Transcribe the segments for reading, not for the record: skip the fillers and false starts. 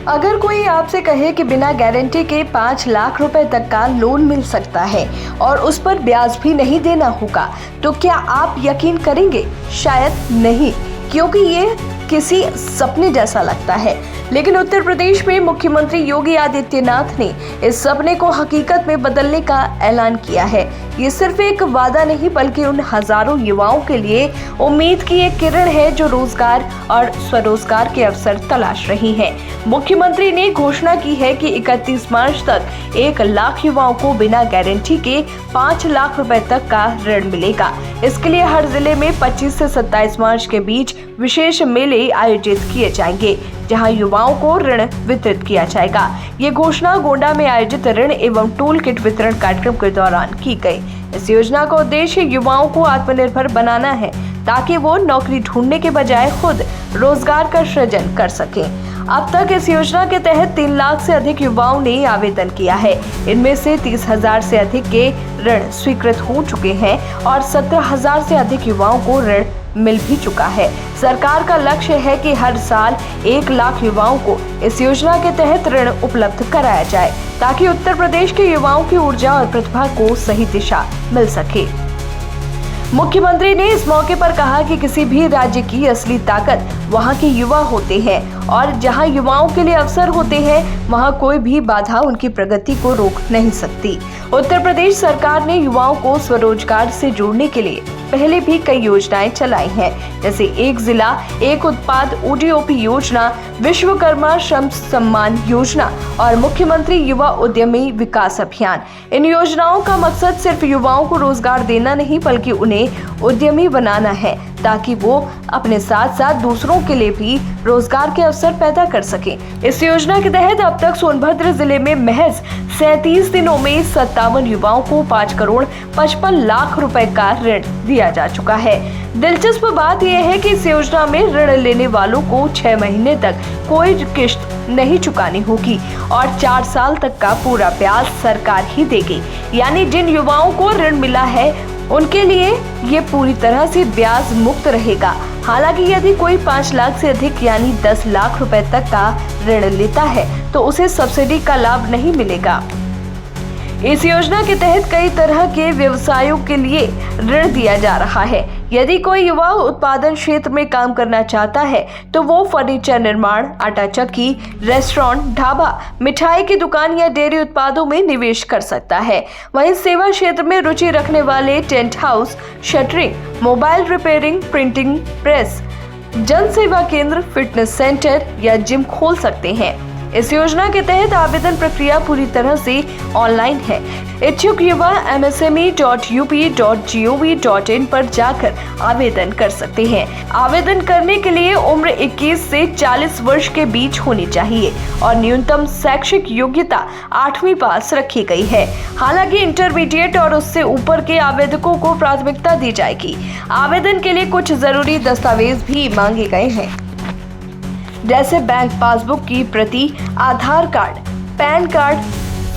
अगर कोई आपसे कहे कि बिना गारंटी के 5 लाख रुपए तक का लोन मिल सकता है और उस पर ब्याज भी नहीं देना होगा, तो क्या आप यकीन करेंगे? शायद नहीं, क्योंकि ये किसी सपने जैसा लगता है। लेकिन उत्तर प्रदेश में मुख्यमंत्री योगी आदित्यनाथ ने इस सपने को हकीकत में बदलने का ऐलान किया है। ये सिर्फ एक वादा नहीं, बल्कि उन हजारों युवाओं के लिए उम्मीद की एक किरण है जो रोजगार और स्वरोजगार के अवसर तलाश रही हैं। मुख्यमंत्री ने घोषणा की है कि 31 मार्च तक 1 लाख युवाओं को बिना गारंटी के 5 लाख रुपए तक का ऋण मिलेगा। इसके लिए हर जिले में 25 से 27 मार्च के बीच विशेष मेले आयोजित किए जाएंगे, जहां युवाओं को ऋण वितरित किया जाएगा। ये घोषणा गोंडा में आयोजित ऋण एवं टूल किट वितरण कार्यक्रम के दौरान की गई। इस योजना का उद्देश्य युवाओं को आत्मनिर्भर बनाना है, ताकि वो नौकरी ढूंढने के बजाय खुद रोजगार का सृजन कर सकें। अब तक इस योजना के तहत 3 लाख से अधिक युवाओं ने आवेदन किया है। इनमें से 30,000 से अधिक के ऋण स्वीकृत हो चुके हैं और 17,000 से अधिक युवाओं को ऋण मिल भी चुका है। सरकार का लक्ष्य है कि हर साल 1 लाख युवाओं को इस योजना के तहत ऋण उपलब्ध कराया जाए, ताकि उत्तर प्रदेश के युवाओं की ऊर्जा और प्रतिभा को सही दिशा मिल सके। मुख्यमंत्री ने इस मौके पर कहा कि किसी भी राज्य की असली ताकत वहां के युवा होते हैं, और जहां युवाओं के लिए अवसर होते हैं, वहां कोई भी बाधा उनकी प्रगति को रोक नहीं सकती। उत्तर प्रदेश सरकार ने युवाओं को स्वरोजगार से जोड़ने के लिए पहले भी कई योजनाएं चलाई हैं, जैसे एक जिला एक उत्पाद ODOP योजना, विश्वकर्मा श्रम सम्मान योजना और मुख्यमंत्री युवा उद्यमी विकास अभियान। इन योजनाओं का मकसद सिर्फ युवाओं को रोजगार देना नहीं, बल्कि उन्हें उद्यमी बनाना है, ताकि वो अपने साथ साथ दूसरों के लिए भी रोजगार के अवसर पैदा कर सकें। इस योजना के तहत अब तक सोनभद्र जिले में महज 37 दिनों में 57 युवाओं को 5 करोड़ 55 लाख रुपए का ऋण दिया जा चुका है। दिलचस्प बात यह है कि इस योजना में ऋण लेने वालों को 6 महीने तक कोई किश्त नहीं चुकानी होगी और 4 साल तक का पूरा ब्याज सरकार ही देगी। यानी जिन युवाओं को ऋण मिला है, उनके लिए ये पूरी तरह से ब्याज मुक्त रहेगा। हालांकि यदि कोई 5 लाख से अधिक यानी 10 लाख रुपए तक का ऋण लेता है, तो उसे सब्सिडी का लाभ नहीं मिलेगा। इस योजना के तहत कई तरह के व्यवसायों के लिए ऋण दिया जा रहा है। यदि कोई युवा उत्पादन क्षेत्र में काम करना चाहता है, तो वो फर्नीचर निर्माण, आटा चक्की, रेस्टोरेंट, ढाबा, मिठाई की दुकान या डेयरी उत्पादों में निवेश कर सकता है। वहीं सेवा क्षेत्र में रुचि रखने वाले tent house, shuttering, mobile repairing, printing press, जन सेवा केंद्र, फिटनेस सेंटर या जिम खोल सकते हैं। इस योजना के तहत आवेदन प्रक्रिया पूरी तरह से ऑनलाइन है। इच्छुक युवा msme.up.gov.in पर जाकर आवेदन कर सकते हैं। आवेदन करने के लिए उम्र 21 से 40 वर्ष के बीच होनी चाहिए और न्यूनतम शैक्षिक योग्यता 8वीं पास रखी गई है। हालांकि इंटरमीडिएट और उससे ऊपर के आवेदकों को प्राथमिकता दी जाएगी। आवेदन के लिए कुछ जरूरी दस्तावेज भी मांगे गए हैं, जैसे बैंक पासबुक की प्रति, आधार कार्ड, पैन कार्ड,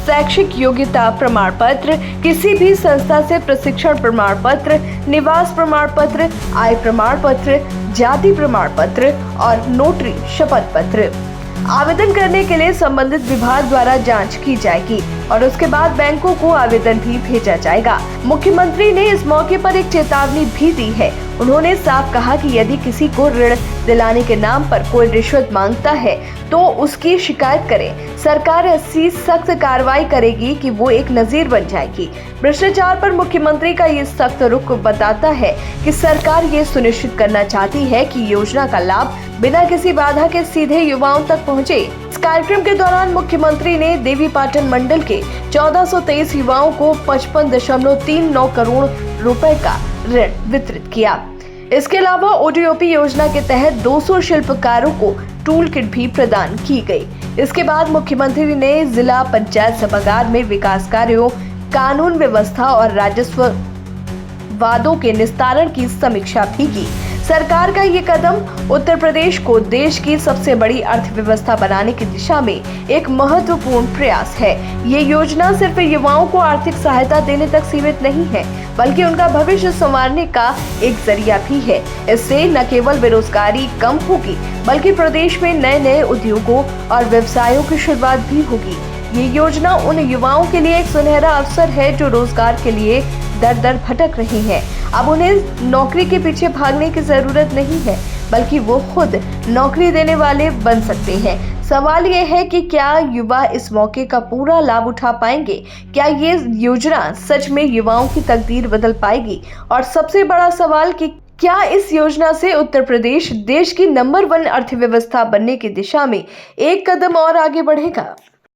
शैक्षिक योग्यता प्रमाण पत्र, किसी भी संस्था से प्रशिक्षण प्रमाण पत्र, निवास प्रमाण पत्र, आय प्रमाण पत्र, जाति प्रमाण पत्र और नोटरी शपथ पत्र। आवेदन करने के लिए संबंधित विभाग द्वारा जांच की जाएगी और उसके बाद बैंकों को आवेदन भी भेजा जाएगा। मुख्यमंत्री ने इस मौके पर एक चेतावनी भी दी है। उन्होंने साफ कहा कि यदि किसी को ऋण दिलाने के नाम पर कोई रिश्वत मांगता है, तो उसकी शिकायत करें। सरकार ऐसी सख्त कार्रवाई करेगी कि वो एक नजीर बन जाएगी। भ्रष्टाचार पर मुख्यमंत्री का ये सख्त रुख बताता है कि सरकार ये सुनिश्चित करना चाहती है कि योजना का लाभ बिना किसी बाधा के सीधे युवाओं तक पहुंचे। इस कार्यक्रम के दौरान मुख्यमंत्री ने देवीपाटन मंडल के 1423 युवाओं को 55.39 करोड़ रुपए का ऋण वितरित किया। इसके अलावा ODOP योजना के तहत 200 शिल्पकारों को टूल किट भी प्रदान की गई। इसके बाद मुख्यमंत्री ने जिला पंचायत सभागार में विकास कार्यों, कानून व्यवस्था और राजस्व वादों के निस्तारण की समीक्षा भी की। सरकार का ये कदम उत्तर प्रदेश को देश की सबसे बड़ी अर्थव्यवस्था बनाने की दिशा में एक महत्वपूर्ण प्रयास है। ये योजना सिर्फ युवाओं को आर्थिक सहायता देने तक सीमित नहीं है, बल्कि उनका भविष्य संवारने का एक जरिया भी है। इससे न केवल बेरोजगारी कम होगी, बल्कि प्रदेश में नए नए उद्योगों और व्यवसायों की शुरुआत भी होगी। ये योजना उन युवाओं के लिए एक सुनहरा अवसर है जो रोजगार के लिए दर दर भटक रहे हैं। अब उन्हें नौकरी के पीछे भागने की जरूरत नहीं है, बल्कि वो खुद नौकरी देने वाले बन सकते हैं। सवाल ये है कि क्या युवा इस मौके का पूरा लाभ उठा पाएंगे? क्या ये योजना सच में युवाओं की तकदीर बदल पाएगी? और सबसे बड़ा सवाल कि क्या इस योजना से उत्तर प्रदेश देश की नंबर 1 अर्थव्यवस्था बनने की दिशा में एक कदम और आगे बढ़ेगा?